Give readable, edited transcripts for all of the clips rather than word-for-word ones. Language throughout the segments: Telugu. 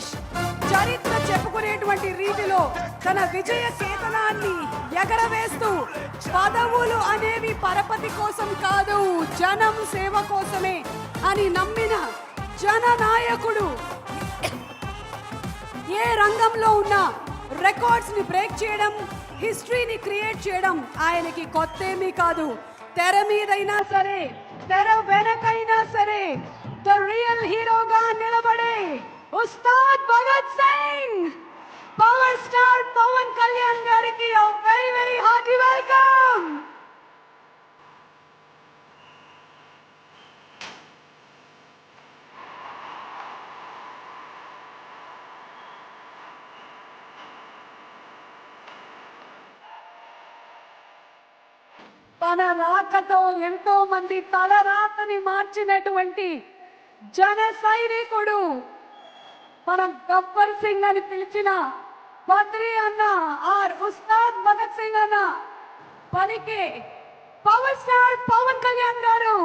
మహేష్ చరిత్ర చెప్పుకునేటువంటి రీతిలో తన విజయ కేతనాన్ని ఎగరవేస్తూ పదవులు అనేవి పరపతి కోసం కాదు, జనం సేవ కోసమే అని నమ్మిన జననాయకుడు. ఏ రంగంలో ఉన్నా రికార్డ్స్ ని బ్రేక్ చేయడం, హిస్టరీని క్రియేట్ చేయడం ఆయనకి కొత్తేమీ కాదు. తెర మీదైనా సరే, తెర వెనకైనా సరే ద రియల్ హీరోగా నిలబడే ఉస్తాద్ భగత్ సింగ్, పవర్ స్టార్ పవన్ కళ్యాణ్ గారికి వెరీ వెరీ హార్టీ వెల్కమ్. తన రాకతో ఎంతో మంది తలరాతని మార్చినటువంటి జన సైనికుడు, మనం గబ్బర్ సింగ్ అని పిలిచిన బద్రీ అన్న ఆర్ ఉస్తాద్ భగత్ సింగ్ అన్న పలికే పవర్ స్టార్ పవన్ కళ్యాణ్ గారు.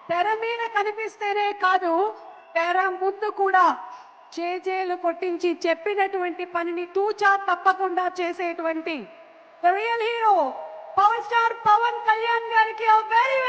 తెర మీద కనిపిస్తేనే కాదు, తెర ముందు కూడా చేజేలు కొట్టించి చెప్పినటువంటి పనిని తూచా తప్పకుండా చేసేటువంటి real hero power star Pawan Kalyan గారికి వెరీ